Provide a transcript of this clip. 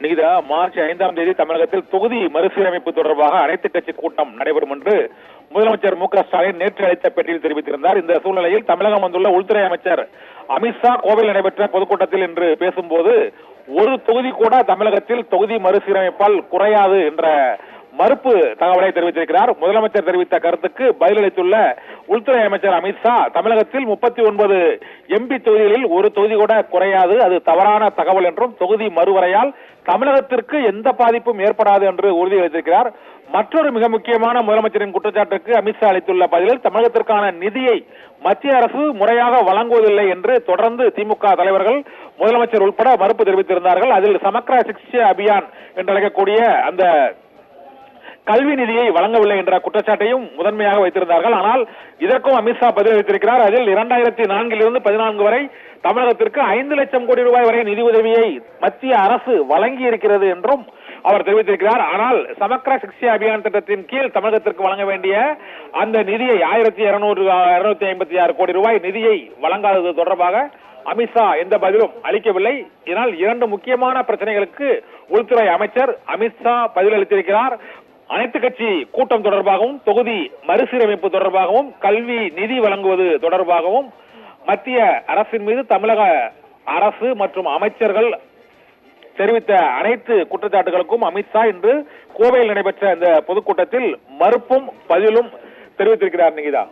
Nikita, March 5ஆம் தேதி தமிழகத்தில் தொகுதி மறுசீரமைப்பு தொடர்பாக அனைத்து கட்சி கூட்டம் நடைபெறும் என்று முதலமைச்சர் மு க ஸ்டாலின் நேற்று அளித்த பேட்டியில் தெரிவித்திருந்தார். இந்த சூழ்நிலையில் தமிழகம் வந்துள்ள உள்துறை அமைச்சர் அமித்ஷா கோவையில் நடைபெற்ற பொதுக்கூட்டத்தில் இன்று பேசும்போது ஒரு தொகுதி கூட தமிழகத்தில் தொகுதி மறுசீரமைப்பால் குறையாது என்ற மறுப்பு தகவலை தெரிவித்திருக்கிறார். முதலமைச்சர் தெரிவித்த கருத்துக்கு பதிலளித்துள்ள உள்துறை அமைச்சர் அமித்ஷா, தமிழகத்தில் 39 எம்பி தொகுதிகளில் ஒரு தொகுதி கூட குறையாது, அது தவறான தகவல் என்றும் தொகுதி மறுவரையால் தமிழகத்திற்கு எந்த பாதிப்பும் ஏற்படாது என்று உறுதியளித்திருக்கிறார். மற்றொரு மிக முக்கியமான முதலமைச்சரின் குற்றச்சாட்டுக்கு அமித்ஷா அளித்துள்ள பதிலில், தமிழகத்திற்கான நிதியை மத்திய அரசு முறையாக வழங்குவதில்லை என்று தொடர்ந்து திமுக தலைவர்கள் முதலமைச்சர் உட்பட மறுப்பு தெரிவித்திருந்தார்கள். அதில் சமக்ரா சிக்ஷா அபியான் என்று அழைக்கக்கூடிய அந்த கல்வி நிதியை வழங்கவில்லை என்ற குற்றச்சாட்டையும் முதன்மையாக வைத்திருந்தார்கள். ஆனால் இதற்கும் அமித்ஷா பதிலளித்திருக்கிறார். அதில் 2004 14 வரை தமிழகத்திற்கு 5 லட்சம் கோடி ரூபாய் வரை நிதி உதவியை மத்திய அரசு வழங்கி இருக்கிறது என்றும் அவர் தெரிவித்திருக்கிறார். ஆனால் சமக்ரா சிக்ஷா அபியான் திட்டத்தின் கீழ் தமிழகத்திற்கு வழங்க வேண்டிய அந்த நிதியை 1256 கோடி ரூபாய் நிதியை வழங்காதது தொடர்பாக அமித்ஷா எந்த பதிலும் அளிக்கவில்லை. இதனால் 2 முக்கியமான பிரச்சனைகளுக்கு உள்துறை அமைச்சர் அமித்ஷா பதிலளித்திருக்கிறார். அனைத்து கட்சி கூட்டம் தொடர்பாகவும், தொகுதி மறுசீரமைப்பு தொடர்பாகவும், கல்வி நிதி வழங்குவது தொடர்பாகவும் மத்திய அரசின் மீது தமிழக அரசு மற்றும் அமைச்சர்கள் தெரிவித்த அனைத்து குற்றச்சாட்டுகளுக்கும் அமித்ஷா இன்று கோவையில் நடைபெற்ற இந்த பொதுக்கூட்டத்தில் மறுப்பும் பதிலும் தெரிவித்திருக்கிறார். நிகிதா.